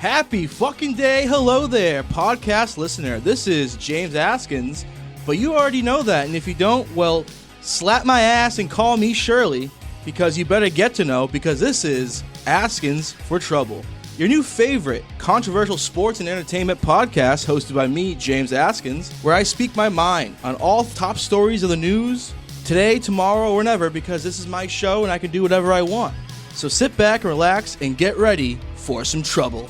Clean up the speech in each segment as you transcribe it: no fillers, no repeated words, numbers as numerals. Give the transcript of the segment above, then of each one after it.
Happy fucking day. Hello there, podcast listener. This is James Askins, but you already know that. And if you don't, well, slap my ass and call me Shirley, because you better get to know, because this is Askins For Trouble, your new favorite controversial sports and entertainment podcast hosted by me, James Askins, where I speak my mind on all top stories of the news, today, tomorrow, or whenever, because this is my show and I can do whatever I want. So sit back and relax and get ready for some trouble.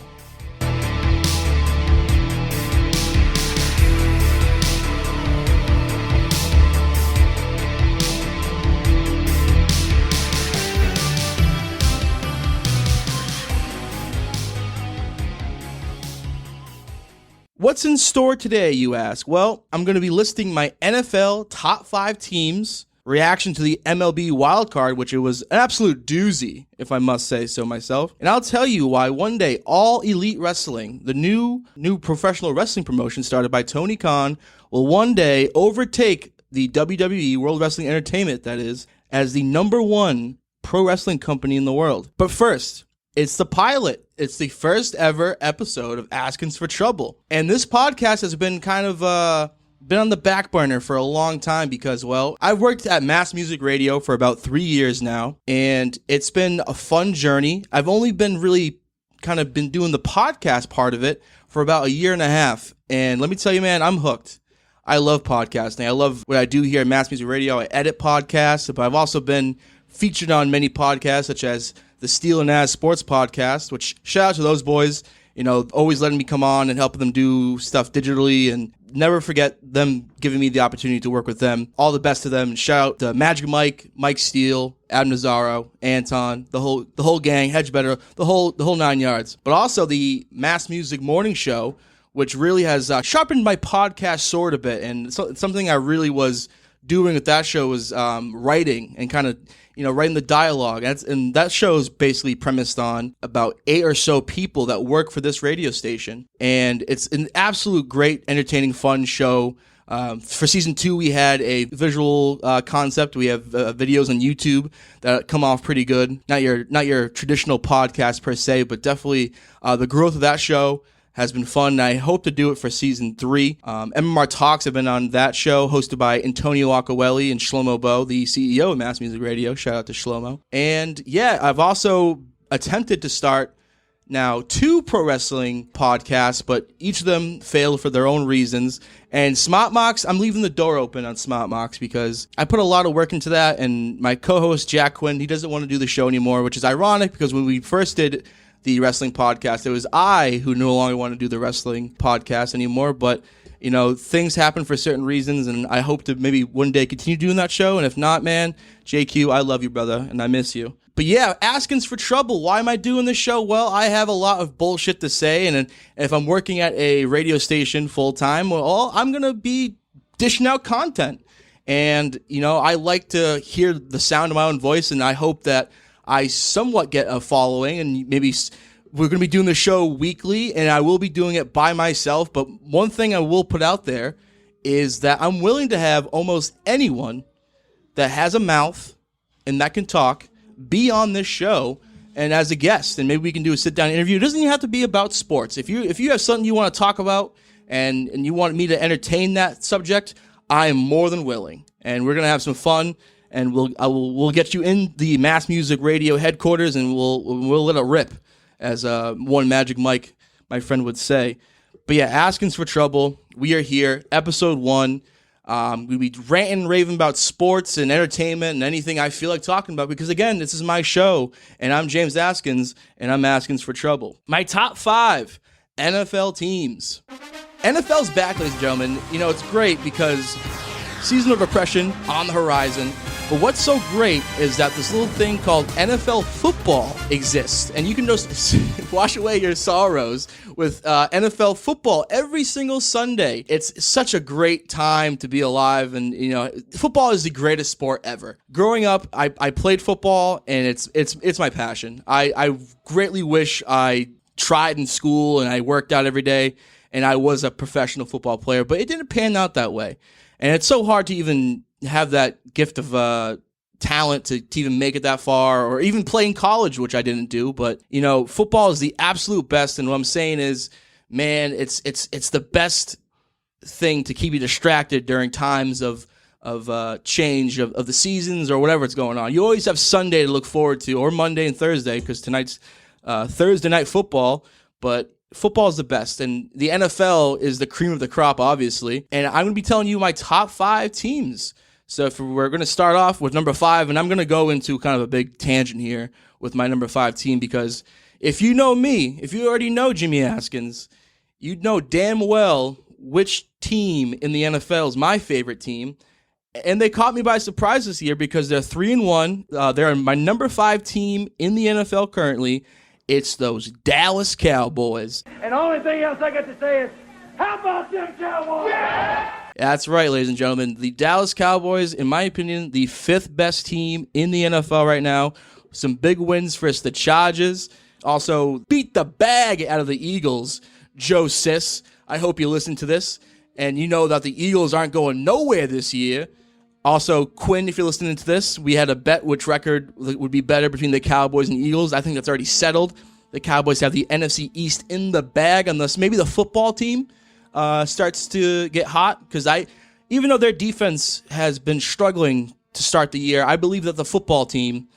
What's in store today, you ask? Well, I'm going to be listing my NFL top 5 teams, reaction to the MLB Wildcard, which it was an absolute doozy, if I must say so myself. And I'll tell you why one day All Elite Wrestling, the new professional wrestling promotion started by Tony Khan, will one day overtake the WWE, World Wrestling Entertainment, that is, as the #1 pro wrestling company in the world. But first, it's the pilot. It's the first ever episode of Askins For Trouble. And this podcast has been kind of been on the back burner for a long time because, well, I've worked at Mass Music Radio for about 3 years now, and it's been a fun journey. I've only been really kind of been doing the podcast part of it for about a year and a half. And let me tell you, man, I'm hooked. I love podcasting. I love what I do here at Mass Music Radio. I edit podcasts, but I've also been featured on many podcasts, such as the Steel and As Sports Podcast, which shout out to those boys, you know, always letting me come on and helping them do stuff digitally, and never forget them giving me the opportunity to work with them. All the best to them. Shout out to Magic Mike, Mike Steele, Adam Nazzaro, Anton, the whole gang, Hedge Better, the whole 9 yards. But also the Mass Music Morning Show, which really has sharpened my podcast sword a bit. And something I really was doing with that show was writing and kind of, writing the dialogue. And that show is basically premised on about 8 or so people that work for this radio station. And it's an absolute great, entertaining, fun show. For season 2, we had a visual concept. We have videos on YouTube that come off pretty good. Not your traditional podcast per se, but definitely the growth of that show has been fun, and I hope to do it for season 3. MMR Talks have been on that show, hosted by Antonio Acquelli and Shlomo Bo, the CEO of Mass Music Radio. Shout out to Shlomo. And yeah, I've also attempted to start now 2 pro wrestling podcasts, but each of them failed for their own reasons. And Smart Mox, I'm leaving the door open on Smart Mox because I put a lot of work into that, and my co-host Jack Quinn, he doesn't want to do the show anymore, which is ironic because when we first did the wrestling podcast, it was I who no longer want to do the wrestling podcast anymore, but things happen for certain reasons, and I hope to maybe one day continue doing that show. And if not, man, JQ, I love you, brother, and I miss you. But yeah, Askins For Trouble. Why am I doing this show? Well, I have a lot of bullshit to say, and if I'm working at a radio station full time, well, I'm gonna be dishing out content, and I like to hear the sound of my own voice, and I hope that I somewhat get a following, and maybe we're going to be doing the show weekly, and I will be doing it by myself. But one thing I will put out there is that I'm willing to have almost anyone that has a mouth and that can talk be on this show and as a guest, and maybe we can do a sit-down interview. It doesn't even have to be about sports. If you have something you want to talk about and you want me to entertain that subject, I am more than willing, and we're going to have some fun. And we'll get you in the Mass Music Radio headquarters, and we'll let it rip, as one Magic Mike, my friend, would say. But yeah, Askins For Trouble. We are here, episode 1. We'll be ranting and raving about sports and entertainment and anything I feel like talking about, because again, this is my show, and I'm James Askins, and I'm Askins For Trouble. My top 5 NFL teams. NFL's back, ladies and gentlemen. It's great because season of oppression on the horizon. But what's so great is that this little thing called NFL football exists, and you can just wash away your sorrows with NFL football every single Sunday. It's such a great time to be alive, and football is the greatest sport ever. Growing up, I played football, and it's my passion. I greatly wish I tried in school and I worked out every day, and I was a professional football player, but it didn't pan out that way. And it's so hard to even have that gift of talent to even make it that far, or even play in college, which I didn't do. But, football is the absolute best. And what I'm saying is, man, it's the best thing to keep you distracted during times of change of the seasons or whatever it's going on. You always have Sunday to look forward to, or Monday and Thursday, because tonight's Thursday night football. But football is the best, and the NFL is the cream of the crop, obviously. And I'm going to be telling you my top 5 teams. So if we're going to start off with number 5, and I'm going to go into kind of a big tangent here with my number 5 team, because if you know me, if you already know Jimmy Askins, you know damn well which team in the NFL is my favorite team. And they caught me by surprise this year because they're 3-1. They're my number 5 team in the NFL currently. It's those Dallas Cowboys. And the only thing else I got to say is, how about them Cowboys? Yeah! That's right, ladies and gentlemen. The Dallas Cowboys, in my opinion, the 5th best team in the NFL right now. Some big wins for the Chargers. Also, beat the bag out of the Eagles. Joe Sis, I hope you listen to this. And you know that the Eagles aren't going nowhere this year. Also, Quinn, if you're listening to this, we had a bet which record would be better between the Cowboys and Eagles. I think that's already settled. The Cowboys have the NFC East in the bag unless maybe the football team starts to get hot. Because even though their defense has been struggling to start the year, I believe that the football team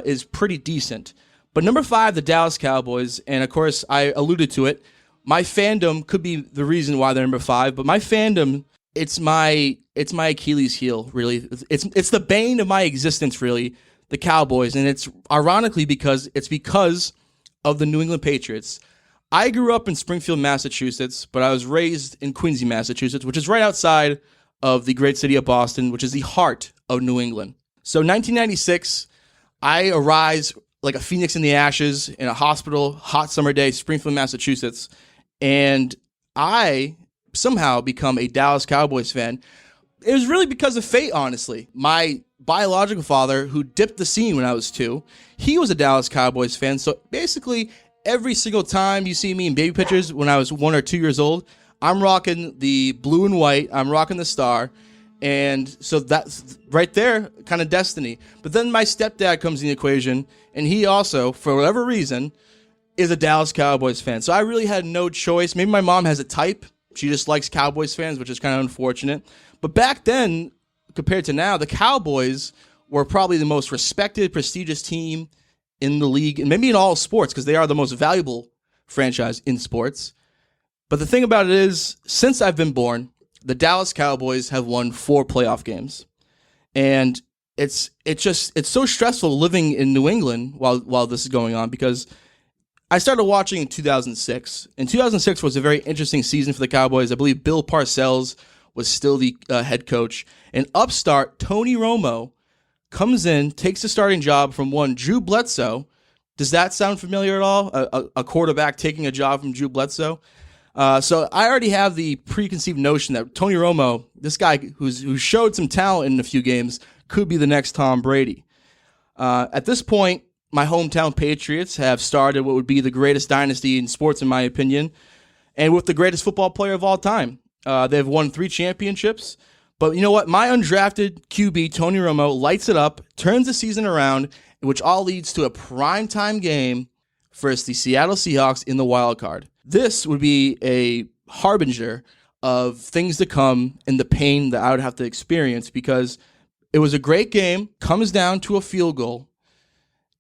is pretty decent. But number 5, the Dallas Cowboys, and of course, I alluded to it. My fandom could be the reason why they're number 5, but my fandom, it's my Achilles heel, really. It's the bane of my existence, really, the Cowboys, and it's ironically because of the New England Patriots. I grew up in Springfield, Massachusetts, but I was raised in Quincy, Massachusetts, which is right outside of the great city of Boston, which is the heart of New England. So 1996, I arise like a phoenix in the ashes in a hospital, hot summer day, Springfield, Massachusetts, and I somehow become a Dallas Cowboys fan. It was really because of fate, honestly. My biological father, who dipped the scene when I was 2, he was a Dallas Cowboys fan. So basically, every single time you see me in baby pictures when I was 1 or 2 years old, I'm rocking the blue and white. I'm rocking the star. And so that's right there, kind of destiny. But then my stepdad comes in the equation, and he also, for whatever reason, is a Dallas Cowboys fan. So I really had no choice. Maybe my mom has a type. She just likes Cowboys fans, which is kind of unfortunate. But back then, compared to now, the Cowboys were probably the most respected, prestigious team in the league, and maybe in all sports, because they are the most valuable franchise in sports. But the thing about it is, since I've been born, the Dallas Cowboys have won 4 playoff games. And it's so stressful living in New England while this is going on, because I started watching in 2006. And 2006 was a very interesting season for the Cowboys. I believe Bill Parcells was still the head coach. And upstart Tony Romo comes in, takes the starting job from one Drew Bledsoe. Does that sound familiar at all? A quarterback taking a job from Drew Bledsoe? So I already have the preconceived notion that Tony Romo, this guy who showed some talent in a few games, could be the next Tom Brady. At this point, my hometown Patriots have started what would be the greatest dynasty in sports, in my opinion, and with the greatest football player of all time. They've won 3 championships. But you know what? My undrafted QB, Tony Romo, lights it up, turns the season around, which all leads to a primetime game versus the Seattle Seahawks in the Wildcard. This would be a harbinger of things to come and the pain that I would have to experience, because it was a great game, comes down to a field goal,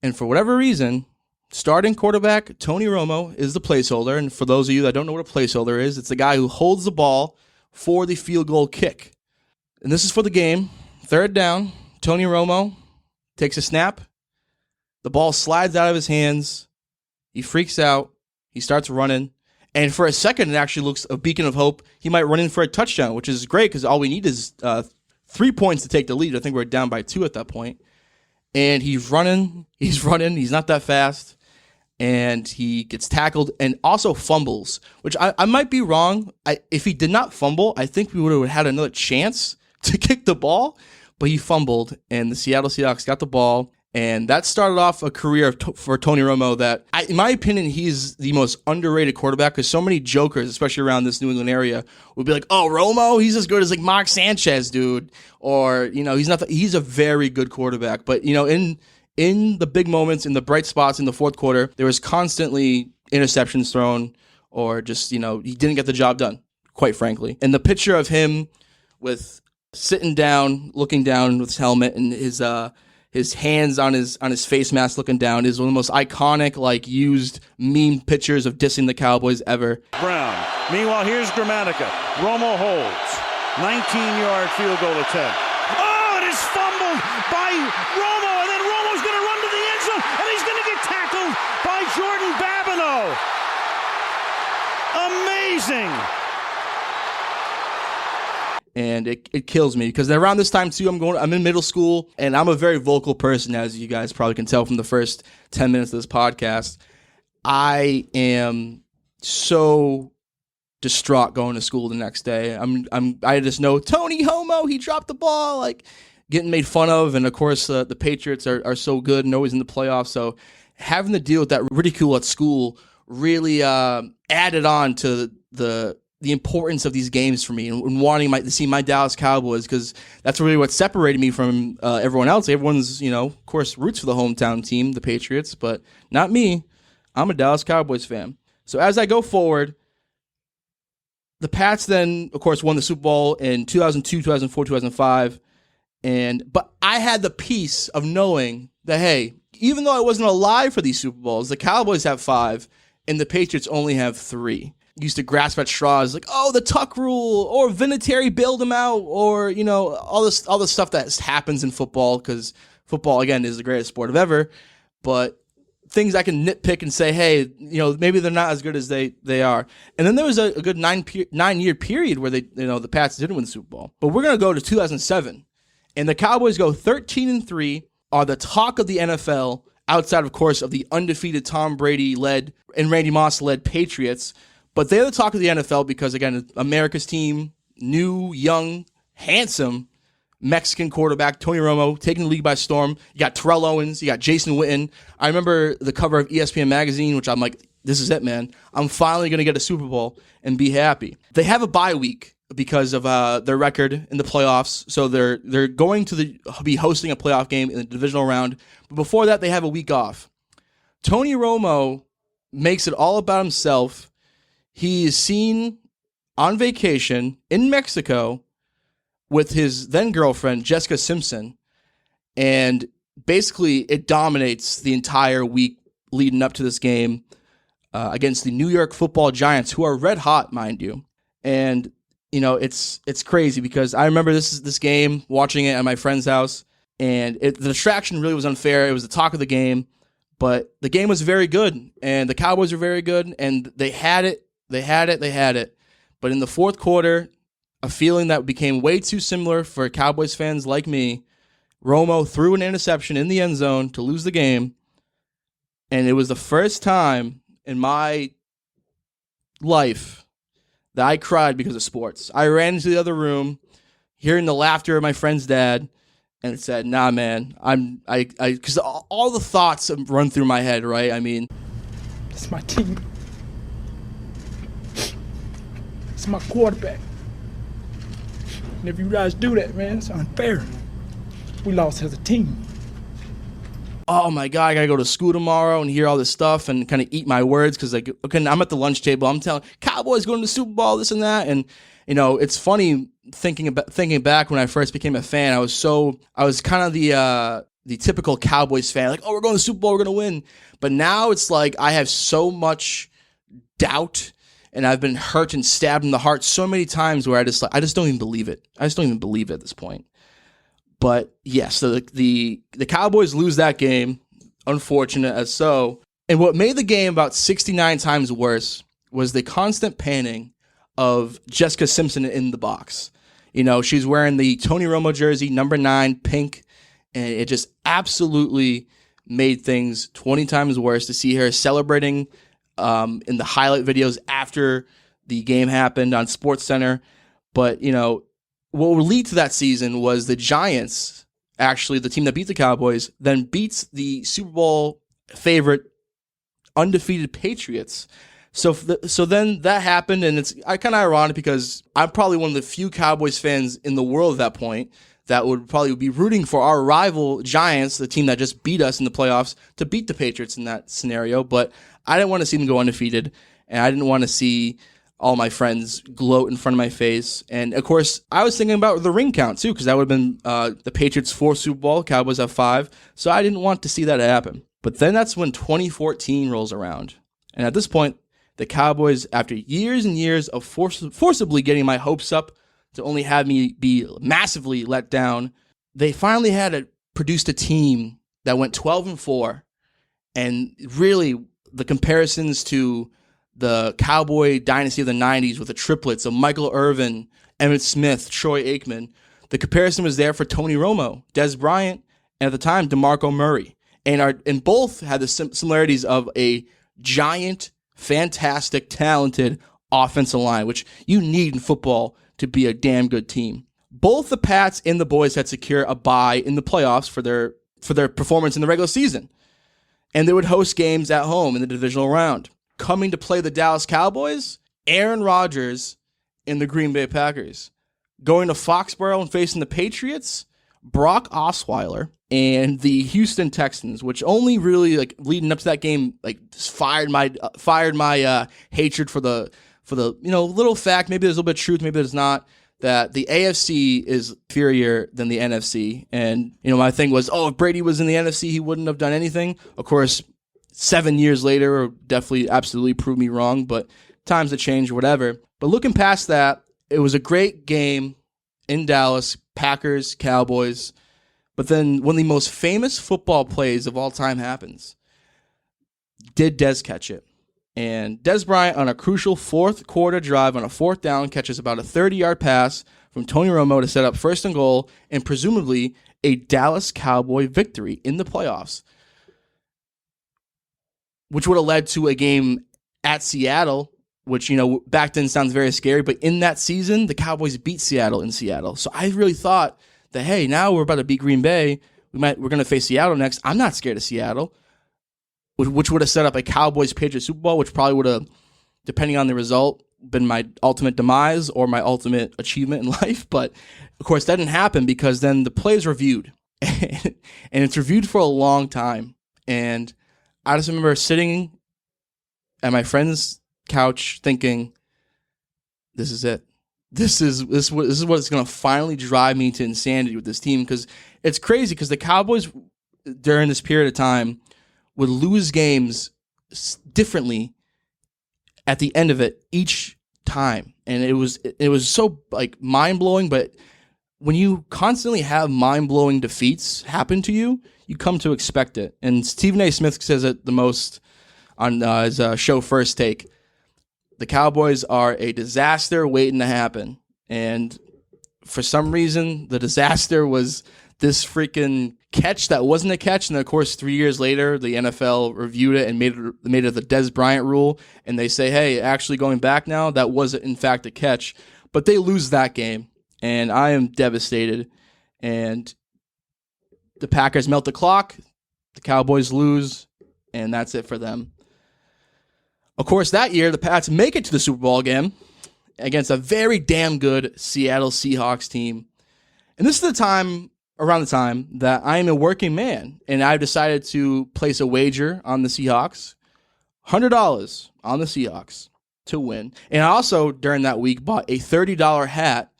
and for whatever reason, starting quarterback Tony Romo is the placeholder. And for those of you that don't know what a placeholder is, it's the guy who holds the ball for the field goal kick. And this is for the game. 3rd down, Tony Romo takes a snap. The ball slides out of his hands. He freaks out. He starts running. And for a second, it actually looks a beacon of hope. He might run in for a touchdown, which is great because all we need is 3 points to take the lead. I think we're down by 2 at that point. And he's running. He's not that fast. And he gets tackled and also fumbles, which I might be wrong. If he did not fumble, I think we would have had another chance to kick the ball. But he fumbled, and the Seattle Seahawks got the ball. And that started off a career for Tony Romo that, in my opinion, he's the most underrated quarterback because so many jokers, especially around this New England area, would be like, oh, Romo, he's as good as like Mark Sanchez, dude. Or, he's a very good quarterback. But, in the big moments, in the bright spots in the fourth quarter, there was constantly interceptions thrown or just, he didn't get the job done, quite frankly. And the picture of him with sitting down, looking down with his helmet and his hands on his face mask looking down is one of the most iconic, used meme pictures of dissing the Cowboys ever. Brown. Meanwhile, here's Gramatica. Romo holds. 19-yard field goal attempt. Oh, it is fumbled by Romo, and then Romo's going to run to the end zone, and he's going to get tackled by Jordan Babineau. Amazing. And it kills me because around this time too, I'm in middle school and I'm a very vocal person, as you guys probably can tell from the first 10 minutes of this podcast. I am so distraught going to school the next day. I just know Tony Homo, he dropped the ball, getting made fun of, and of course the Patriots are so good and always in the playoffs. So having to deal with that ridicule at school really added on to the importance of these games for me and wanting to see my Dallas Cowboys, because that's really what separated me from everyone else. Everyone's, of course, roots for the hometown team, the Patriots, but not me. I'm a Dallas Cowboys fan. So as I go forward, the Pats then, of course, won the Super Bowl in 2002, 2004, 2005. But I had the peace of knowing that, hey, even though I wasn't alive for these Super Bowls, the Cowboys have 5 and the Patriots only have 3. Used to grasp at straws like, oh, the Tuck rule, or Vinatieri bailed him out, or all this stuff that happens in football, because football again is the greatest sport of ever. But things I can nitpick and say, hey, maybe they're not as good as they are. And then there was a good 9-year period where the Pats didn't win the Super Bowl. But we're gonna go to 2007, and the Cowboys go 13-3, are the talk of the NFL outside, of course, of the undefeated Tom Brady led and Randy Moss led Patriots. But they're the talk of the NFL because, again, America's team, new, young, handsome Mexican quarterback, Tony Romo, taking the league by storm. You got Terrell Owens. You got Jason Witten. I remember the cover of ESPN magazine, which I'm like, this is it, man. I'm finally going to get a Super Bowl and be happy. They have a bye week because of their record in the playoffs. So they're going to be hosting a playoff game in the divisional round. But before that, they have a week off. Tony Romo makes it all about himself. He is seen on vacation in Mexico with his then girlfriend, Jessica Simpson, and basically it dominates the entire week leading up to this game against the New York Football Giants, who are red hot, mind you. And it's crazy because I remember this game, watching it at my friend's house, and the distraction really was unfair. It was the talk of the game, but the game was very good, and the Cowboys were very good, and they had it. They had it. But in the fourth quarter, a feeling that became way too similar for Cowboys fans like me, Romo threw an interception in the end zone to lose the game. And it was the first time in my life that I cried because of sports. I ran into the other room, hearing the laughter of my friend's dad, and it said, nah, man, because all the thoughts run through my head, right? I mean, it's my team. It's my quarterback. And if you guys do that, man, it's unfair. We lost as a team. Oh my God, I gotta go to school tomorrow and hear all this stuff and kind of eat my words because I'm at the lunch table. I'm telling Cowboys going to the Super Bowl, this and that, and it's funny thinking back when I first became a fan. I was kind of the typical Cowboys fan, like, oh, we're going to the Super Bowl, we're gonna win. But now it's like I have so much doubt. And I've been hurt and stabbed in the heart so many times where I just don't even believe it. I just don't even believe it at this point. But yes, so the Cowboys lose that game, unfortunate as so. And what made the game about 69 times worse was the constant panning of Jessica Simpson in the box. She's wearing the Tony Romo jersey, number 9, pink, and it just absolutely made things 20 times worse to see her celebrating in the highlight videos after the game happened on SportsCenter. But, what would lead to that season was the Giants actually the team that beat the Cowboys, then beats the Super Bowl favorite undefeated Patriots. So then that happened, and it's kind of ironic because I'm probably one of the few Cowboys fans in the world at that point that would probably be rooting for our rival Giants, the team that just beat us in the playoffs, to beat the Patriots in that scenario. But I didn't want to see them go undefeated, and I didn't want to see all my friends gloat in front of my face. And, of course, I was thinking about the ring count, too, because that would have been the Patriots' 4th Super Bowl, Cowboys have 5. So I didn't want to see that happen. But then that's when 2014 rolls around. And at this point, the Cowboys, after years and years of forcibly getting my hopes up to only have me be massively let down, they finally had produced a team that went 12-4. And really, the comparisons to the Cowboy dynasty of the 90s with the triplets of Michael Irvin, Emmitt Smith, Troy Aikman, the comparison was there for Tony Romo, Des Bryant, and at the time, DeMarco Murray. And both had the similarities of a giant, fantastic, talented offensive line, which you need in football to be a damn good team. Both the Pats and the Boys had secured a bye in the playoffs for their performance in the regular season. And they would host games at home in the divisional round. Coming to play the Dallas Cowboys, Aaron Rodgers and the Green Bay Packers. Going to Foxborough and facing the Patriots, Brock Osweiler and the Houston Texans, which only really leading up to that game fired my hatred for the little fact. Maybe there's a little bit of truth, maybe there's not, that the AFC is inferior than the NFC. And my thing was, if Brady was in the NFC, he wouldn't have done anything. Of course, 7 years later, definitely absolutely proved me wrong. But times have changed, whatever. But looking past that, it was a great game in Dallas, Packers, Cowboys. But then one of the most famous football plays of all time happens. Did Dez catch it? And Dez Bryant, on a crucial fourth quarter drive on a 4th down, catches about a 30-yard pass from Tony Romo to set up 1st and goal and presumably a Dallas Cowboy victory in the playoffs, which would have led to a game at Seattle, which, back then sounds very scary. But in that season, the Cowboys beat Seattle in Seattle. So I really thought that, hey, now we're about to beat Green Bay. We're going to face Seattle next. I'm not scared of Seattle, which would have set up a Cowboys-Patriots Super Bowl, which probably would have, depending on the result, been my ultimate demise or my ultimate achievement in life. But, of course, that didn't happen because then the play is reviewed. And it's reviewed for a long time. And I just remember sitting at my friend's couch thinking, this is it. This is what's going to finally drive me to insanity with this team. Because it's crazy because the Cowboys, during this period of time, would lose games differently at the end of it each time. And it was so mind-blowing, but when you constantly have mind-blowing defeats happen to you, you come to expect it. And Stephen A. Smith says it the most on his show First Take. The Cowboys are a disaster waiting to happen. And for some reason, the disaster was this freaking catch that wasn't a catch. And then, of course, 3 years later, the NFL reviewed it and made it the Des Bryant rule. And they say, hey, actually going back now, that was in fact a catch. But they lose that game. And I am devastated. And the Packers melt the clock. The Cowboys lose. And that's it for them. Of course, that year, the Pats make it to the Super Bowl again against a very damn good Seattle Seahawks team. And this is around the time that I am a working man, and I've decided to place a wager on the Seahawks, $100 on the Seahawks to win. And I also, during that week, bought a $30 hat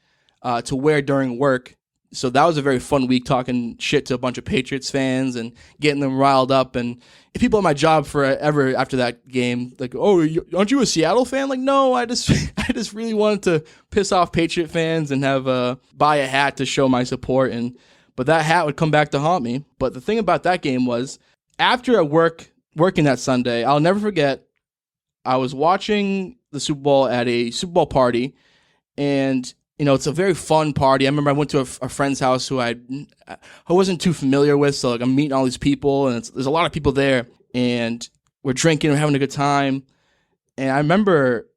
to wear during work. So that was a very fun week, talking shit to a bunch of Patriots fans and getting them riled up. And people at my job forever after that game, aren't you a Seattle fan? No, I just really wanted to piss off Patriot fans and have buy a hat to show my support. But that hat would come back to haunt me. But the thing about that game was, after working that Sunday, I'll never forget, I was watching the Super Bowl at a Super Bowl party, and it's a very fun party. I remember I went to a friend's house who I wasn't too familiar with, so I'm meeting all these people, and there's a lot of people there, and we're drinking, we're having a good time, and I remember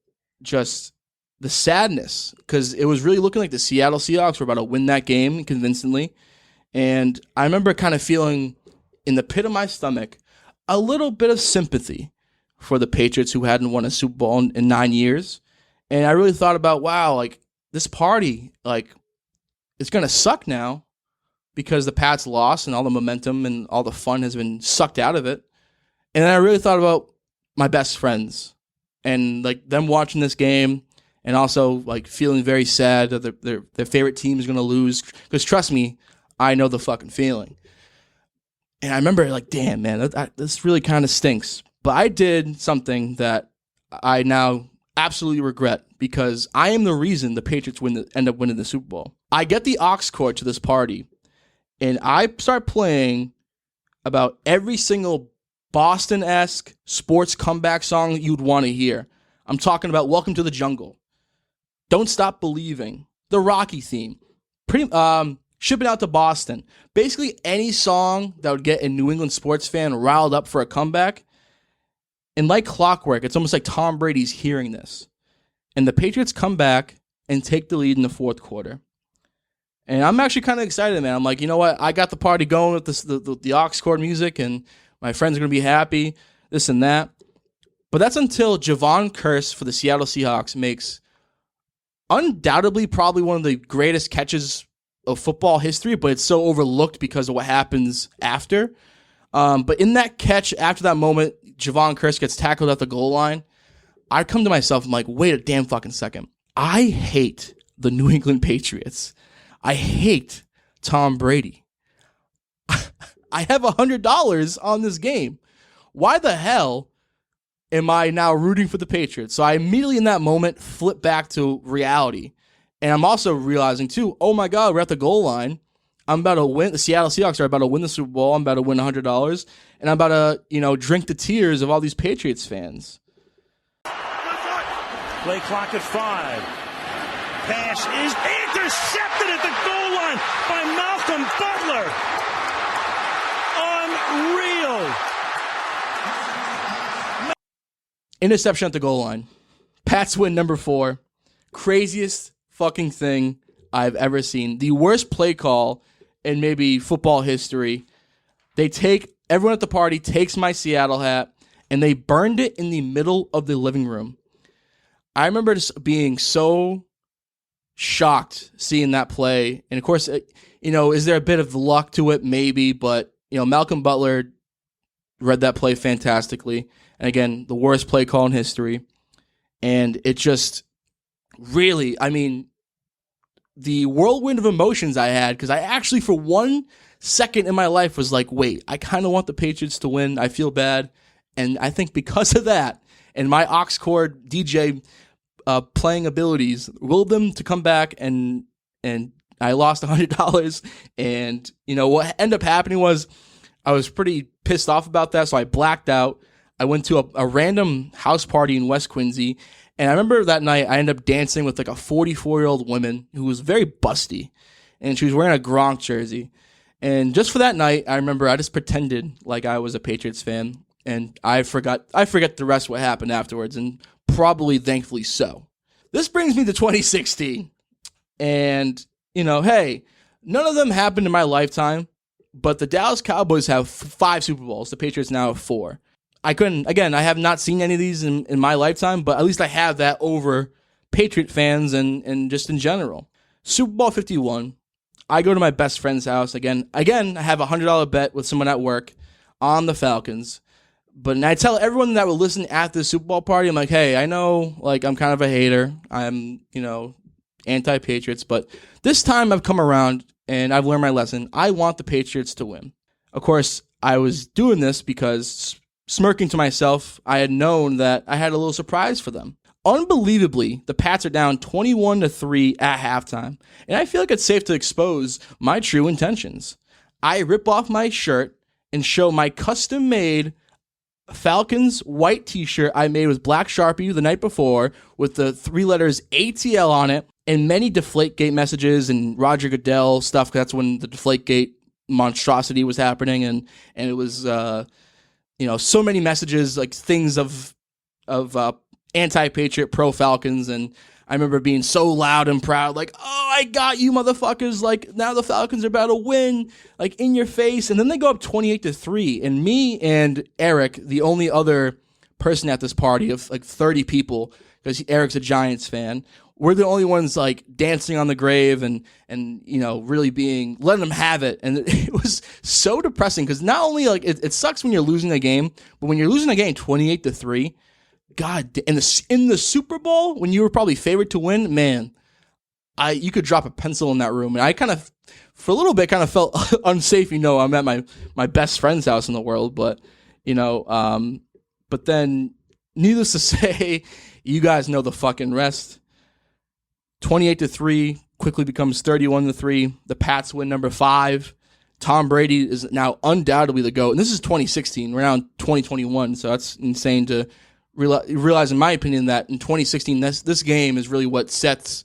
just the sadness, because it was really looking like the Seattle Seahawks were about to win that game convincingly, And I remember kind of feeling in the pit of my stomach a little bit of sympathy for the Patriots who hadn't won a Super Bowl in 9 years. And I really thought about, wow, like this party, like it's going to suck now because the Pats lost and all the momentum and all the fun has been sucked out of it. And then I really thought about my best friends and like them watching this game and also like feeling very sad that their favorite team is going to lose. Because trust me, I know the fucking feeling. And I remember like, damn, man, this really kind of stinks. But I did something that I now absolutely regret because I am the reason the Patriots end up winning the Super Bowl. I get the aux cord to this party, and I start playing about every single Boston-esque sports comeback song you'd want to hear. I'm talking about Welcome to the Jungle, Don't Stop Believing, the Rocky theme, Shipping Out to Boston. Basically any song that would get a New England sports fan riled up for a comeback. And like clockwork, it's almost like Tom Brady's hearing this. And the Patriots come back and take the lead in the fourth quarter. And I'm actually kind of excited, man. I'm like, you know what? I got the party going with the aux cord music, and my friends are going to be happy, this and that. But that's until Javon Curse for the Seattle Seahawks makes undoubtedly probably one of the greatest catches of football history, but it's so overlooked because of what happens after. But in that catch, after that moment, Javon Curse gets tackled at the goal line. I come to myself, I'm like, wait a damn fucking second. I hate the New England Patriots. I hate Tom Brady. I have $100 on this game. Why the hell am I now rooting for the Patriots? So I immediately in that moment flip back to reality. And I'm also realizing too, oh my God, we're at the goal line. I'm about to win. The Seattle Seahawks are about to win the Super Bowl. I'm about to win $100. And I'm about to, drink the tears of all these Patriots fans. Play clock at 5. Pass is intercepted at the goal line by Malcolm Butler. Unreal. Interception at the goal line. Pats win number 4. Craziest fucking thing I've ever seen. The worst play call in maybe football history. Everyone at the party takes my Seattle hat and they burned it in the middle of the living room. I remember just being so shocked seeing that play. And of course, is there a bit of luck to it? Maybe, but Malcolm Butler read that play fantastically. And again, the worst play call in history. And it just really, the whirlwind of emotions I had, because I actually, for 1 second in my life, was like, wait, I kind of want the Patriots to win. I feel bad. And I think because of that, and my aux cord DJ playing abilities, willed them to come back, and I lost $100. And, what ended up happening was I was pretty pissed off about that, so I blacked out. I went to a random house party in West Quincy, and I remember that night I ended up dancing with like a 44-year-old woman who was very busty, and she was wearing a Gronk jersey. And just for that night, I remember I just pretended like I was a Patriots fan, and I forget the rest of what happened afterwards, and probably thankfully so. This brings me to 2016, and hey, none of them happened in my lifetime, but the Dallas Cowboys have 5 Super Bowls. The Patriots now have 4. I have not seen any of these in my lifetime, but at least I have that over Patriot fans and just in general. Super Bowl 51, I go to my best friend's house. Again, I have a $100 bet with someone at work on the Falcons. But I tell everyone that will listen at the Super Bowl party, I'm like, hey, I know, like, I'm kind of a hater. I'm, anti-Patriots. But this time I've come around and I've learned my lesson. I want the Patriots to win. Of course, I was doing this because, smirking to myself, I had known that I had a little surprise for them. Unbelievably, the Pats are down 21-3 at halftime. And I feel like it's safe to expose my true intentions. I rip off my shirt and show my custom-made Falcons white t-shirt I made with black Sharpie the night before with the 3 letters ATL on it and many Deflategate messages and Roger Goodell stuff. That's when the Deflategate monstrosity was happening, and it was so many messages, like things of anti-Patriot, pro-Falcons, and I remember being so loud and proud, like, oh, I got you, motherfuckers. Like, now the Falcons are about to win, like, in your face. And then they go up 28-3. And me and Eric, the only other person at this party of like 30 people, because Eric's a Giants fan, we're the only ones like dancing on the grave and really letting them have it. And it was so depressing because not only like it sucks when you're losing a game, but when you're losing a game 28-3, God, in the Super Bowl when you were probably favored to win, man, you could drop a pencil in that room. And I kind of, for a little bit, kind of felt unsafe. I'm at my best friend's house in the world, but but then, needless to say, you guys know the fucking rest. 28-3 quickly becomes 31-3. The Pats win number 5. Tom Brady is now undoubtedly the GOAT. And this is 2016. We're now in 2021, so that's insane to realize, in my opinion, that in 2016, this game is really what sets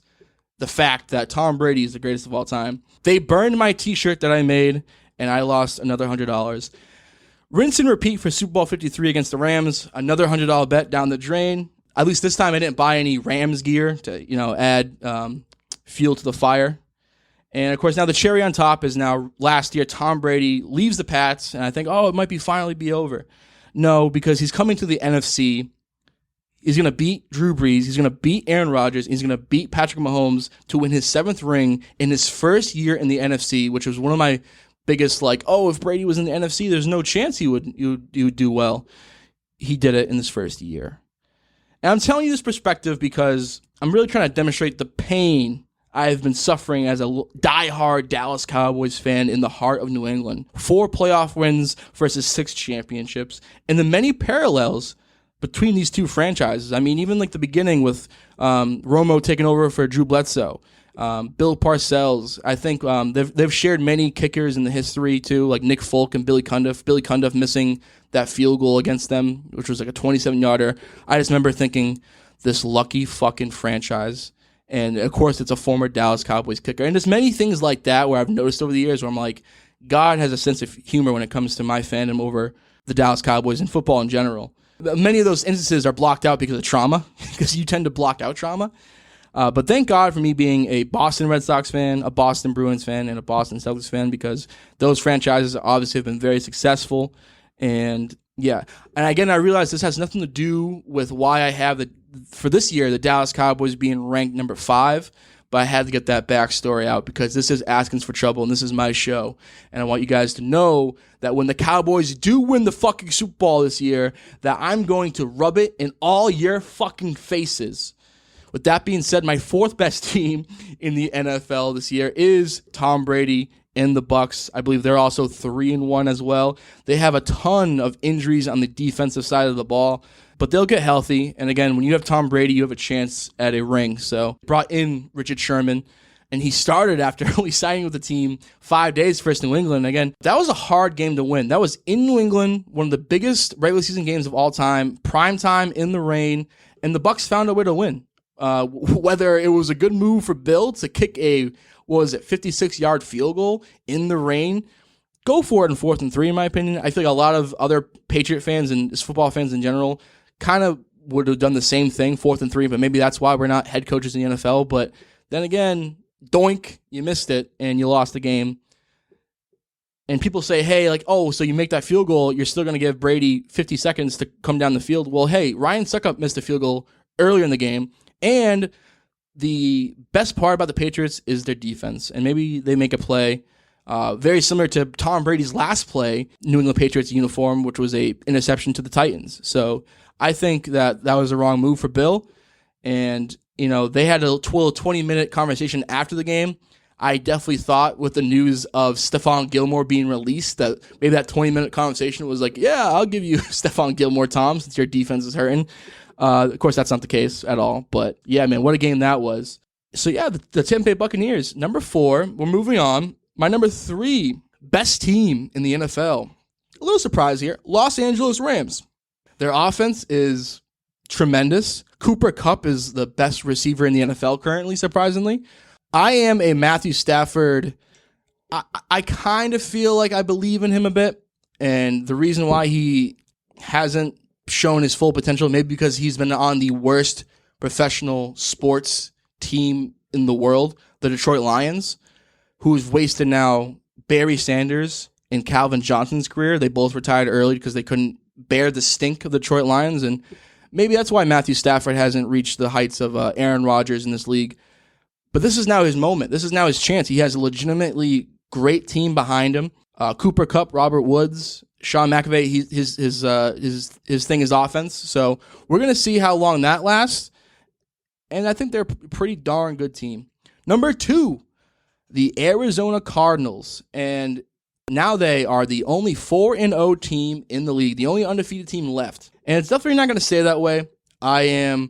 the fact that Tom Brady is the greatest of all time. They burned my T-shirt that I made, and I lost another $100. Rinse and repeat for Super Bowl 53 against the Rams. Another $100 bet down the drain. At least this time I didn't buy any Rams gear to, add fuel to the fire. And, of course, now the cherry on top is now last year Tom Brady leaves the Pats, and I think, it might finally be over. No, because he's coming to the NFC. He's going to beat Drew Brees. He's going to beat Aaron Rodgers. He's going to beat Patrick Mahomes to win his 7th ring in his first year in the NFC, which was one of my biggest, if Brady was in the NFC, there's no chance he would do well. He did it in his first year. And I'm telling you this perspective because I'm really trying to demonstrate the pain I've been suffering as a diehard Dallas Cowboys fan in the heart of New England. 4 playoff wins versus 6 championships, and the many parallels between these two franchises. I mean, even like the beginning with Romo taking over for Drew Bledsoe, Bill Parcells. I think they've shared many kickers in the history too, like Nick Folk and Billy Cundiff. Billy Cundiff missing that field goal against them, which was like a 27-yarder. I just remember thinking, this lucky fucking franchise. And of course, it's a former Dallas Cowboys kicker. And there's many things like that where I've noticed over the years where I'm like, God has a sense of humor when it comes to my fandom over the Dallas Cowboys and football in general. Many of those instances are blocked out because of trauma, because you tend to block out trauma. But thank God for me being a Boston Red Sox fan, a Boston Bruins fan, and a Boston Celtics fan, because those franchises obviously have been very successful. And yeah, and again, I realize this has nothing to do with why I have for this year, the Dallas Cowboys being ranked number 5, but I had to get that backstory out because this is Askins For Trouble, and this is my show. And I want you guys to know that when the Cowboys do win the fucking Super Bowl this year, that I'm going to rub it in all your fucking faces. With that being said, my 4th best team in the NFL this year is Tom Brady and the Bucs. I believe they're also 3-1 as well. They have a ton of injuries on the defensive side of the ball, but they'll get healthy. And again, when you have Tom Brady, you have a chance at a ring. So brought in Richard Sherman, and he started after only signing with the team 5 days first New England. Again, that was a hard game to win. That was in New England, one of the biggest regular season games of all time, prime time in the rain, and the Bucs found a way to win. Whether it was a good move for Bill to kick a 56-yard field goal in the rain, go for it in 4th and 3, in my opinion. I feel like a lot of other Patriot fans and football fans in general kind of would have done the same thing, 4th and 3, but maybe that's why we're not head coaches in the NFL. But then again, doink, you missed it and you lost the game. And people say, hey, so you make that field goal, you're still going to give Brady 50 seconds to come down the field. Well, hey, Ryan Suckup missed a field goal earlier in the game, and the best part about the Patriots is their defense, and maybe they make a play very similar to Tom Brady's last play, New England Patriots uniform, which was a interception to the Titans. So I think that was a wrong move for Bill, and they had a 20-minute conversation after the game. I definitely thought with the news of Stephon Gilmore being released that maybe that 20-minute conversation was like, yeah, I'll give you Stephon Gilmore, Tom, since your defense is hurting. Of course, that's not the case at all. But, yeah, man, what a game that was. So, yeah, the Tampa Bay Buccaneers, number 4. We're moving on. My number 3, best team in the NFL. A little surprise here. Los Angeles Rams. Their offense is tremendous. Cooper Kupp is the best receiver in the NFL currently, surprisingly. I am a Matthew Stafford. I kind of feel like I believe in him a bit. And the reason why he hasn't shown his full potential, maybe because he's been on the worst professional sports team in the world, the Detroit Lions, who's wasted now Barry Sanders and Calvin Johnson's career. They both retired early because they couldn't bear the stink of the Detroit Lions, and maybe that's why Matthew Stafford hasn't reached the heights of Aaron Rodgers in this league. But this is now his moment. This is now his chance. He has a legitimately great team behind him. Cooper Kupp, Robert Woods, Sean McVay. His thing is offense. So we're gonna see how long that lasts. And I think they're a pretty darn good team. Number 2, the Arizona Cardinals, and now they are the only 4-0 team in the league, the only undefeated team left. And it's definitely not going to stay that way. I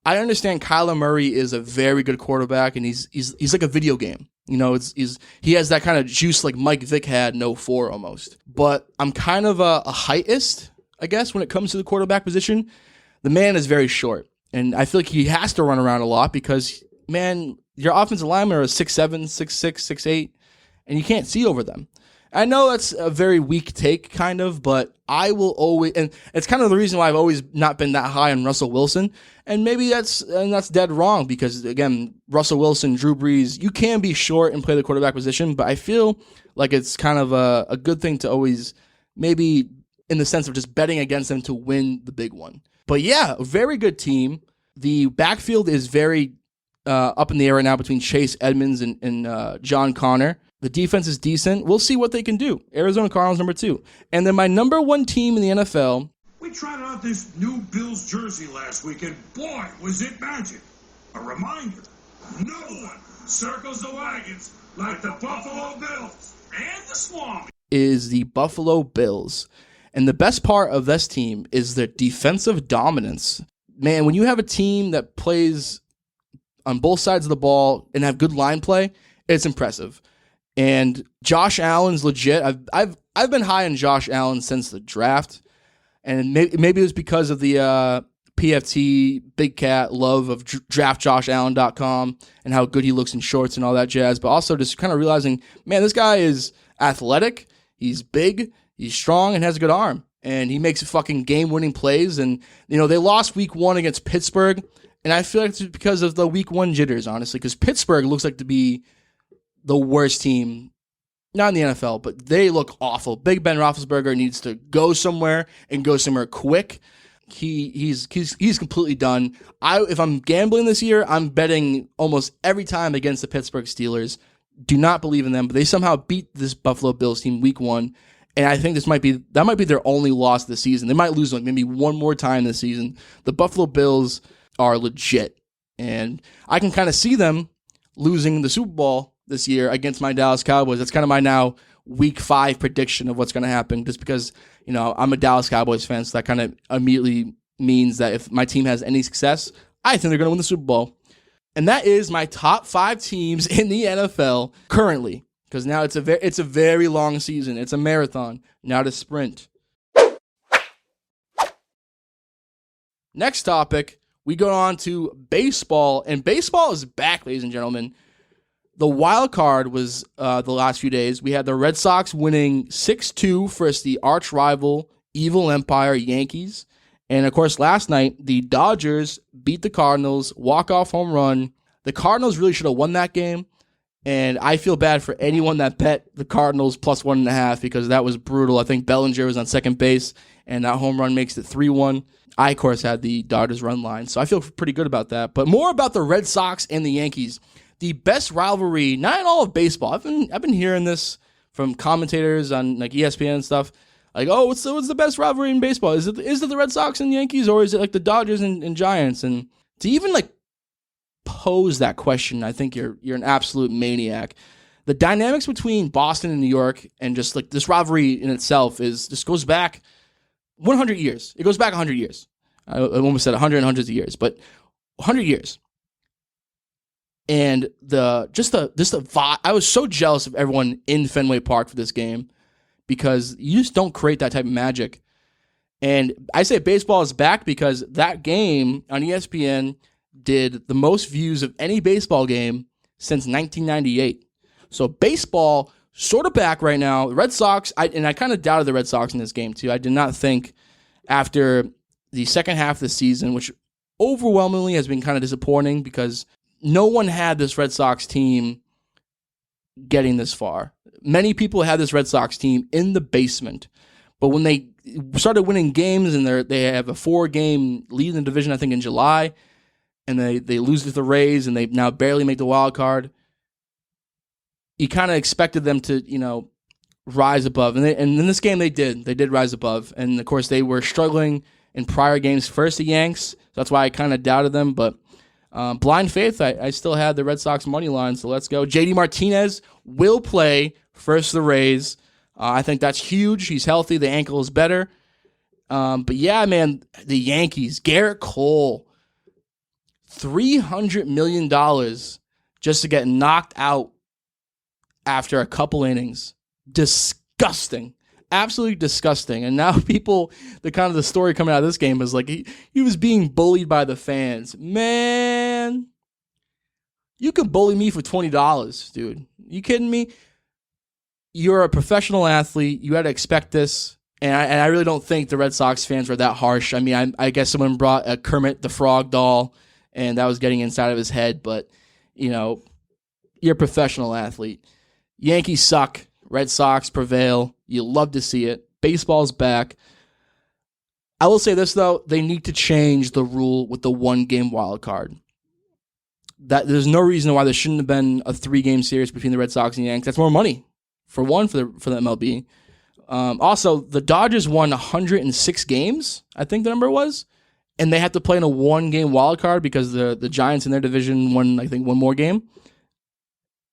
understand Kyler Murray is a very good quarterback, and he's like a video game. You know, he has that kind of juice like Mike Vick had in 04 almost. But I'm kind of a heightist, I guess, when it comes to the quarterback position. The man is very short, and I feel like he has to run around a lot because, man, your offensive linemen are 6'7", 6'6", 6'8", and you can't see over them. I know that's a very weak take, kind of, but I will always, and it's kind of the reason why I've always not been that high on Russell Wilson, and maybe that's dead wrong because, again, Russell Wilson, Drew Brees, you can be short and play the quarterback position, but I feel like it's kind of a good thing to always, maybe in the sense of just betting against them to win the big one. But yeah, a very good team. The backfield is very up in the air right now between Chase Edmonds and John Connor. The defense is decent. We'll see what they can do. Arizona Cardinals, number 2. And then my number 1 team in the NFL. We tried out this new Bills jersey last week, and boy, was it magic. A reminder, no one circles the wagons like the Buffalo Bills and the Swamp. Is the Buffalo Bills. And the best part of this team is their defensive dominance. Man, when you have a team that plays on both sides of the ball and have good line play, it's impressive. And Josh Allen's legit. I've been high on Josh Allen since the draft, and maybe it was because of the PFT Big Cat love of draftjoshallen.com and how good he looks in shorts and all that jazz. But also just kind of realizing, man, this guy is athletic. He's big. He's strong and has a good arm, and he makes fucking game-winning plays. And you know they lost Week 1 against Pittsburgh, and I feel like it's because of the Week 1 jitters, honestly, because Pittsburgh looks like to be the worst team, not in the NFL, but they look awful. Big Ben Roethlisberger needs to go somewhere and go somewhere quick. He's completely done. If I'm gambling this year, I'm betting almost every time against the Pittsburgh Steelers. Do not believe in them, but they somehow beat this Buffalo Bills team Week 1, and I think that might be their only loss this season. They might lose like maybe one more time this season. The Buffalo Bills are legit, and I can kind of see them losing the Super Bowl this year against my Dallas Cowboys. That's kind of my now Week 5 prediction of what's going to happen, just because, you know, I'm a Dallas Cowboys fan, so that kind of immediately means that if my team has any success, I think they're going to win the Super Bowl. And that is my top 5 teams in the NFL currently, because now it's a very long season. It's a marathon, not a sprint. Next topic, we go on to baseball, and baseball is back, ladies and gentlemen. The wild card was the last few days. We had the Red Sox winning 6-2 versus the arch rival Evil Empire Yankees. And, of course, last night, the Dodgers beat the Cardinals, walk-off home run. The Cardinals really should have won that game. And I feel bad for anyone that bet the Cardinals plus 1.5 because that was brutal. I think Bellinger was on second base, and that home run makes it 3-1. I, of course, had the Dodgers run line, so I feel pretty good about that. But more about the Red Sox and the Yankees. The best rivalry, not in all of baseball. I've been hearing this from commentators on like ESPN and stuff. Like, oh, what's the best rivalry in baseball? Is it the Red Sox and Yankees, or is it like the Dodgers and Giants? And to even like pose that question, I think you're an absolute maniac. The dynamics between Boston and New York and just like this rivalry in itself goes back 100 years. It goes back 100 years. I almost said 100 and hundreds of years, but 100 years. And the vibe, I was so jealous of everyone in Fenway Park for this game because you just don't create that type of magic. And I say baseball is back because that game on ESPN did the most views of any baseball game since 1998. So baseball sort of back right now. The Red Sox, I kind of doubted the Red Sox in this game too. I did not think after the second half of the season, which overwhelmingly has been kind of disappointing because no one had this Red Sox team getting this far. Many people had this Red Sox team in the basement, but when they started winning games and they have a 4-game lead in the division, I think in July, and they lose to the Rays and they now barely make the wild card, you kind of expected them to, rise above. And in this game they did rise above. And of course they were struggling in prior games first, the Yanks. So that's why I kind of doubted them. But blind faith, I still had the Red Sox money line. So let's go. JD Martinez will play first the Rays. I think that's huge. He's healthy. The ankle is better. But yeah, man, the Yankees, Garrett Cole, $300 million just to get knocked out after a couple innings. Disgusting. Absolutely disgusting. And now the story coming out of this game is like he was being bullied by the fans. Man, you could bully me for $20, dude. You kidding me? You're a professional athlete. You had to expect this. And I really don't think the Red Sox fans were that harsh. I mean, I guess someone brought a Kermit the Frog doll, and that was getting inside of his head. But, you're a professional athlete. Yankees suck. Red Sox prevail. You love to see it. Baseball's back. I will say this, though. They need to change the rule with the 1-game wild card. That there's no reason why there shouldn't have been a 3-game series between the Red Sox and Yankees. That's more money, for the MLB. Also, the Dodgers won 106 games, I think the number was, and they had to play in a 1-game wild card because the Giants in their division won, I think, one more game.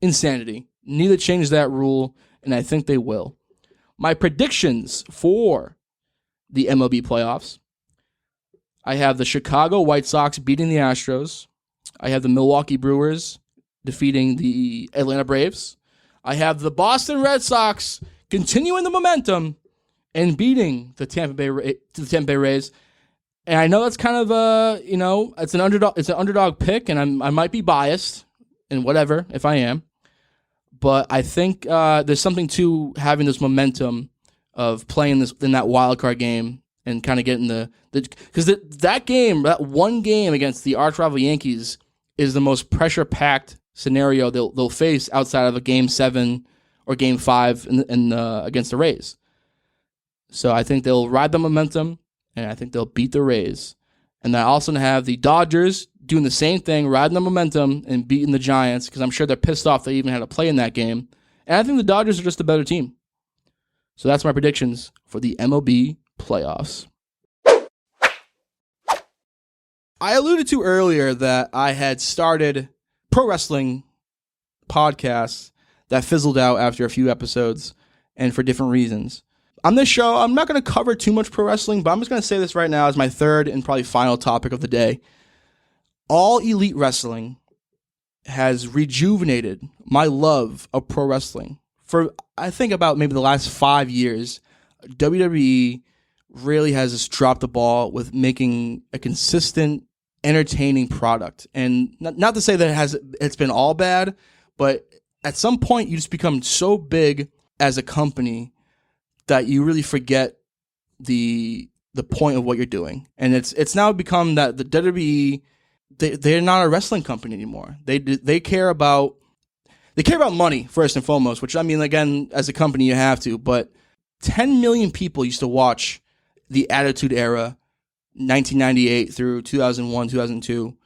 Insanity. Need to change that rule, and I think they will. My predictions for the MLB playoffs. I have the Chicago White Sox beating the Astros. I have the Milwaukee Brewers defeating the Atlanta Braves. I have the Boston Red Sox continuing the momentum and beating the Tampa Bay Rays. And I know that's kind of it's an underdog pick, and I might be biased, and whatever if I am. But I think there's something to having this momentum of playing this in that wild card game and kind of getting because that one game against the arch rival Yankees is the most pressure packed scenario they'll face outside of a Game 7 or Game 5 against the Rays. So I think they'll ride the momentum, and I think they'll beat the Rays. And I also have the Dodgers doing the same thing, riding the momentum and beating the Giants, because I'm sure they're pissed off they even had to play in that game. And I think the Dodgers are just a better team. So that's my predictions for the MLB playoffs. I alluded to earlier that I had started pro wrestling podcasts that fizzled out after a few episodes and for different reasons. On this show, I'm not going to cover too much pro wrestling, but I'm just going to say this right now as my third and probably final topic of the day. All Elite Wrestling has rejuvenated my love of pro wrestling. For, I think, about maybe the last 5 years, WWE really has just dropped the ball with making a consistent, entertaining product. And not to say that it's been all bad, but at some point you just become so big as a company that you really forget the point of what you're doing. And it's now become that the WWE, they're not a wrestling company anymore. They care about money first and foremost, which, I mean, again, as a company you have to, but 10 million people used to watch the Attitude Era, 1998 through 2001, 2002,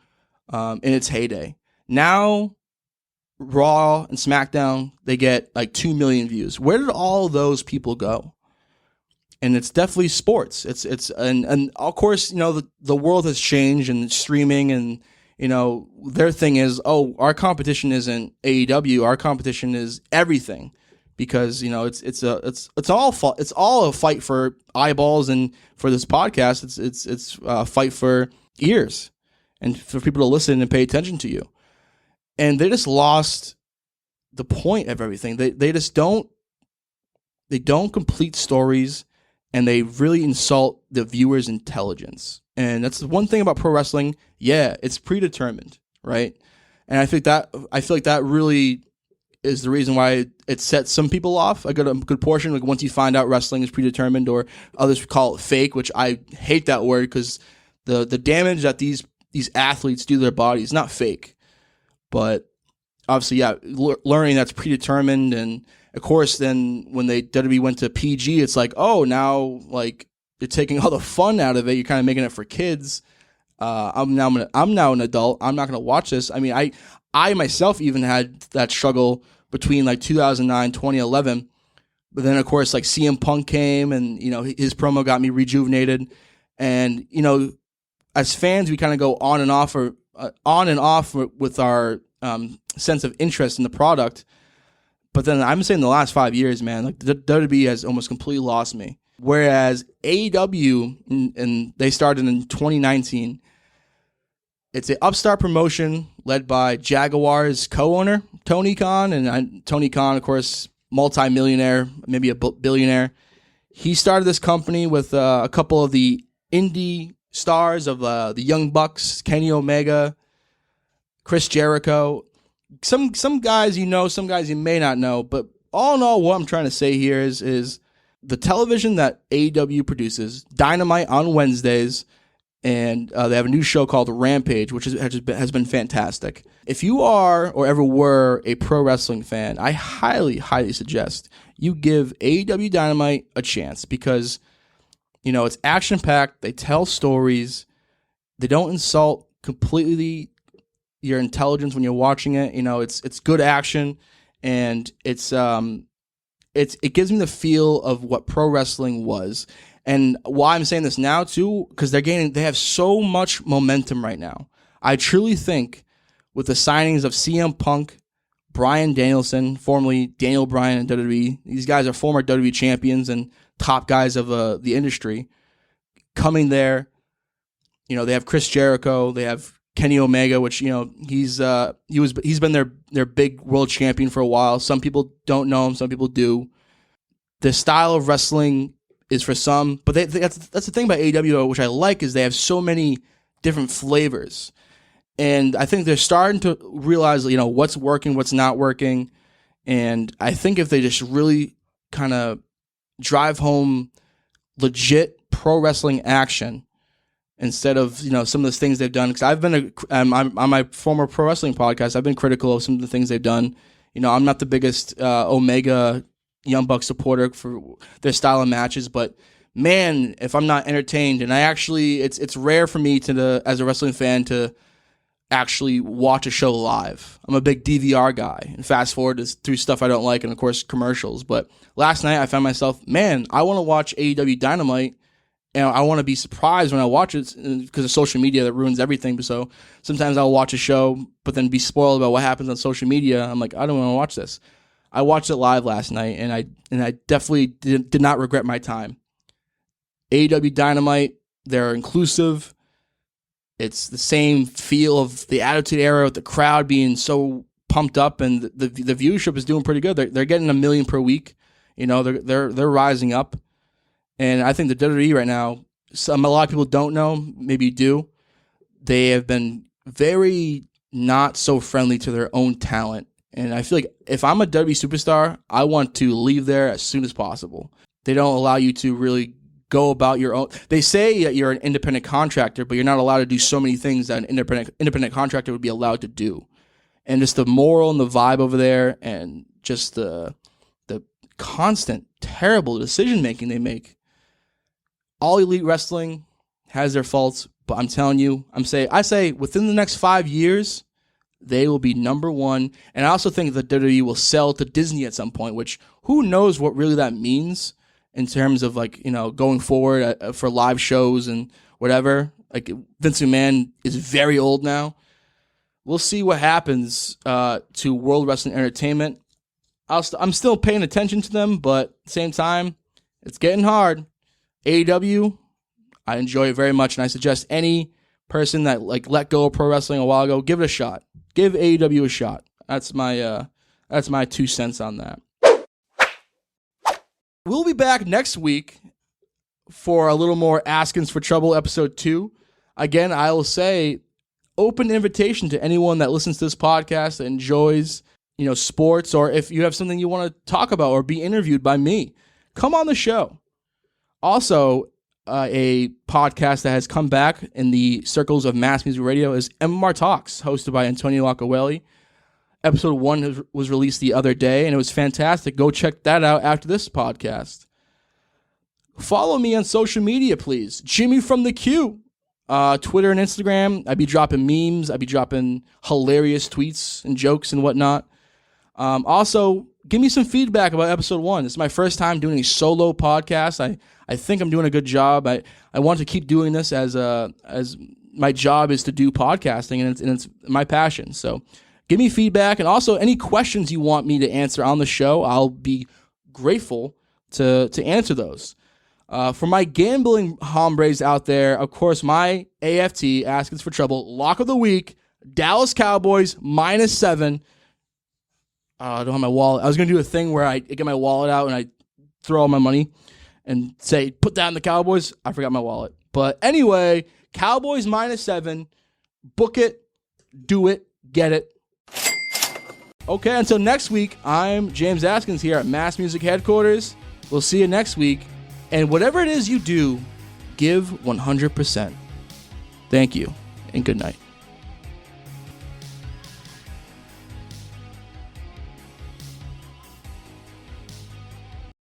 in its heyday. Now, Raw and SmackDown, they get like 2 million views. Where did all those people go? And it's definitely sports. And of course, the world has changed and streaming, and their thing is, our competition isn't AEW, our competition is everything, because it's all a fight for eyeballs, and for this podcast, it's a fight for ears and for people to listen and pay attention to you. And they just lost the point of everything. They just don't complete stories, and they really insult the viewer's intelligence. And that's the one thing about pro wrestling. Yeah, it's predetermined, right? And I feel like that really is the reason why it sets some people off. A good portion, like once you find out wrestling is predetermined, or others call it fake, which I hate that word, because the damage that these these athletes do to their bodies. Not fake, but obviously, yeah, learning that's predetermined. And of course, then when WWE went to PG, it's like, oh, now like you're taking all the fun out of it. You're kind of making it for kids. I'm now an adult. I'm not gonna watch this. I mean, I myself even had that struggle between like 2009, 2011. But then, of course, like CM Punk came, and his promo got me rejuvenated. And as fans, we kind of go on and off with our sense of interest in the product. But then I'm saying the last 5 years, man, like the WWE has almost completely lost me. Whereas AEW, and they started in 2019, it's an upstart promotion led by Jaguars co-owner Tony Khan, and Tony Khan, of course, multi-millionaire, maybe a billionaire. He started this company with a couple of the indie stars of the Young Bucks, Kenny Omega, Chris Jericho. Some guys some guys you may not know, but all in all, what I'm trying to say here is the television that AEW produces, Dynamite on Wednesdays, and they have a new show called Rampage, which has been fantastic. If you are or ever were a pro wrestling fan, I highly, highly suggest you give AEW Dynamite a chance because, it's action-packed. They tell stories. They don't insult completely your intelligence when you're watching it. It's good action, and it gives me the feel of what pro wrestling was. And why I'm saying this now too, because they have so much momentum right now. I truly think with the signings of CM Punk, Bryan Danielson, formerly Daniel Bryan in WWE, these guys are former WWE champions and top guys of the industry coming there. They have Chris Jericho, they have Kenny Omega, which he's been their big world champion for a while. Some people don't know him, some people do. The style of wrestling is for some, but that's the thing about AEW, which I like, is they have so many different flavors, and I think they're starting to realize what's working, what's not working, and I think if they just really kind of drive home legit pro wrestling action instead of some of the things they've done, because I've been on my former pro wrestling podcast, I've been critical of some of the things they've done. I'm not the biggest Omega Young Bucks supporter for their style of matches, but man, if I'm not entertained, and it's rare for me as a wrestling fan to actually watch a show live. I'm a big DVR guy and fast forward through stuff I don't like, and of course commercials. But last night I found myself, man, I want to watch AEW Dynamite, and I want to be surprised when I watch it, because of social media that ruins everything. So sometimes I'll watch a show, but then be spoiled about what happens on social media. I'm like, I don't want to watch this. I watched it live last night, and I definitely did not regret my time. AEW Dynamite, they're inclusive. It's the same feel of the Attitude Era, with the crowd being so pumped up, and the viewership is doing pretty good. They're getting 1 million per week. They're rising up, and I think the WWE right now, a lot of people don't know, maybe you do. They have been very not so friendly to their own talent. And I feel like if I'm a WWE superstar, I want to leave there as soon as possible. They don't allow you to really go about your own. They say that you're an independent contractor, but you're not allowed to do so many things that an independent contractor would be allowed to do. And just the moral and the vibe over there, and just the constant terrible decision making they make. All Elite Wrestling has their faults, but I'm telling you, I say within the next 5 years, they will be number one. And I also think that WWE will sell to Disney at some point, which who knows what really that means in terms of going forward for live shows and whatever. Like Vince McMahon is very old now. We'll see what happens to World Wrestling Entertainment. I'm still paying attention to them, but at the same time, it's getting hard. AEW, I enjoy it very much, and I suggest any person that let go of pro wrestling a while ago, give it a shot. Give AEW a shot. That's my 2 cents on that. We'll be back next week for a little more Askins For Trouble episode 2. Again, I will say, open invitation to anyone that listens to this podcast that enjoys, sports, or if you have something you want to talk about or be interviewed by me, come on the show. Also, a podcast that has come back in the circles of mass music radio is MMR Talks, hosted by Antonio Acawelli. Episode 1 was released the other day, and it was fantastic. Go check that out after this podcast. Follow me on social media, please. Jimmy from the Q. Twitter and Instagram. I'd be dropping memes. I'd be dropping hilarious tweets and jokes and whatnot. Also, give me some feedback about episode 1. This is my first time doing a solo podcast. I think I'm doing a good job. I want to keep doing this as my job is to do podcasting, and it's my passion. So give me feedback, and also any questions you want me to answer on the show, I'll be grateful to answer those. For my gambling hombres out there, of course, my AFT, Askins For Trouble, lock of the week, Dallas Cowboys, -7. I don't have my wallet. I was going to do a thing where I get my wallet out and I throw all my money and say, put that in the Cowboys. I forgot my wallet. But anyway, Cowboys -7. Book it, do it, get it. Okay, until next week, I'm James Askins here at Mass Music Headquarters. We'll see you next week. And whatever it is you do, give 100%. Thank you, and good night.